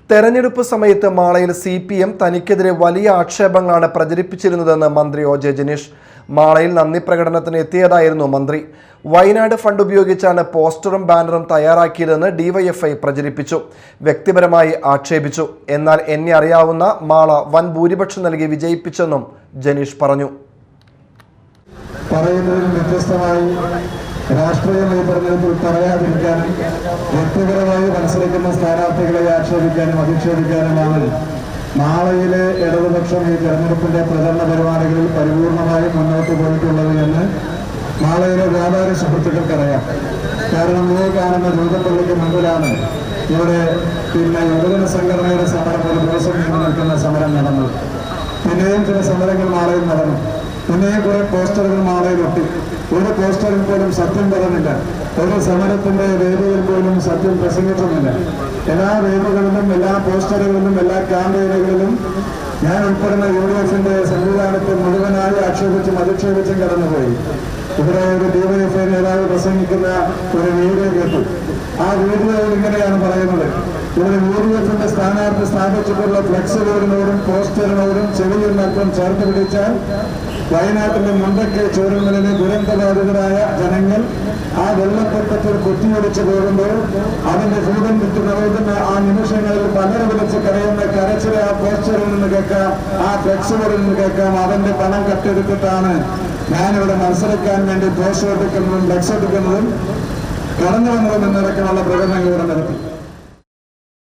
തെരഞ്ഞെടുപ്പ് സമയത്ത് മാളയിൽ CPM തനിക്കെതിരെ വലിയ ആക്ഷേപങ്ങളാണ് പ്രചരിപ്പിച്ചിരുന്നതെന്ന് മന്ത്രി ഒ.ജെ. ജനീഷ്. മാളയിൽ നന്ദി പ്രകടനത്തിന് എത്തിയതായിരുന്നു മന്ത്രി. വയനാട് ഫണ്ട് ഉപയോഗിച്ചാണ് പോസ്റ്ററും ബാനറും തയ്യാറാക്കിയതെന്ന് DYFI പ്രചരിപ്പിച്ചു. വ്യക്തിപരമായി ആക്ഷേപിച്ചു. എന്നാൽ എന്നെ അറിയാവുന്ന മാള വൻ ഭൂരിപക്ഷം നൽകി വിജയിപ്പിച്ചെന്നും ജനീഷ് പറഞ്ഞു. രാഷ്ട്രീയമായി തെരഞ്ഞെടുപ്പിൽ പറയാതിരിക്കാനും വ്യക്തിപരമായി മത്സരിക്കുന്ന സ്ഥാനാർത്ഥികളെ ആക്ഷേപിക്കാനും അധിക്ഷേപിക്കാനുമാണ് മാളയിലെ ഇടതുപക്ഷം ഈ തെരഞ്ഞെടുപ്പിന്റെ പ്രചരണ പരിപാടികളിൽ പരിപൂർണമായി മുന്നോട്ട് പോയിട്ടുള്ളത് എന്ന് മാളയിലെ വ്യാപാരി സുഹൃത്തുക്കൾക്കറിയാം. കാരണം ഈ കാണുന്ന രൂപപ്പള്ളിക്ക് മുമ്പിലാണ് ഇവിടെ യുവജന സംഘടനയുടെ സമരം ഒരു ദിവസം നീണ്ടു നിൽക്കുന്ന സമരം നടന്നത്. പിന്നെയും ചില സമരങ്ങൾ മാളയിൽ നടന്നു. പിന്നെയും കുറെ പോസ്റ്ററുകൾ മാളയിലൊട്ടി. ഒരു പോസ്റ്ററിൽ പോലും സത്യം പറഞ്ഞില്ല. ഒരു സമരത്തിന്റെ വേദിയിൽ പോലും സത്യം പ്രസംഗിക്കുന്നില്ല. എല്ലാ വേദികളിലും എല്ലാ പോസ്റ്ററുകളിലും എല്ലാ ക്യാമ്പയിനുകളിലും ഞാൻ ഉൾപ്പെടുന്ന UDFന്റെ സംവിധാനത്തെ മുഴുവനായി ആക്ഷേപിച്ചും അധിക്ഷേപിച്ചും കടന്നുപോയി. ഇവിടെ ഒരു DYFI നേതാവ് പ്രസംഗിക്കുന്ന ഒരു വീഡിയോ കേട്ടു. ആ വീഡിയോയിൽ ഇങ്ങനെയാണ് പറയുന്നത്: ഇവിടെ UDFന്റെ സ്ഥാനാർത്ഥി സ്ഥാപിച്ചിട്ടുള്ള ഫ്ലെക്സ് ബോർഡിനോടും പോസ്റ്ററിനോടും ചെവിയിൽ അല്പം ചേർത്ത് പിടിച്ചാൽ വയനാട്ടിലെ മുണ്ടക്കെ ചൂരങ്ങളിലെ ദുരന്തബാധിതരായ ജനങ്ങൾ ആ വെള്ളപ്പൊക്കത്തിൽ കുത്തിയൊടിച്ചു പോകുമ്പോൾ അതിന്റെ ഭൂതം വിട്ടുപോകുന്ന ആ നിമിഷങ്ങളിൽ പലരും വിളിച്ച് കരയുന്ന കരച്ചിലെ ആ പോസ്റ്ററിൽ നിന്ന് കേൾക്കാം, ആ ഫ്ലെക്സ് ബോർഡിൽ നിന്ന് കേൾക്കാം. അതിന്റെ പണം കട്ടെടുത്തിട്ടാണ് ഞാനിവിടെ മത്സരിക്കാൻ വേണ്ടി പോസ്റ്റർ എടുക്കുന്നതും ഫ്ലെക്സ് എടുക്കുന്നതും കടന്നു വന്നതും എന്നടക്കമുള്ള പ്രകടനങ്ങൾ ഇവിടെ നടത്തി.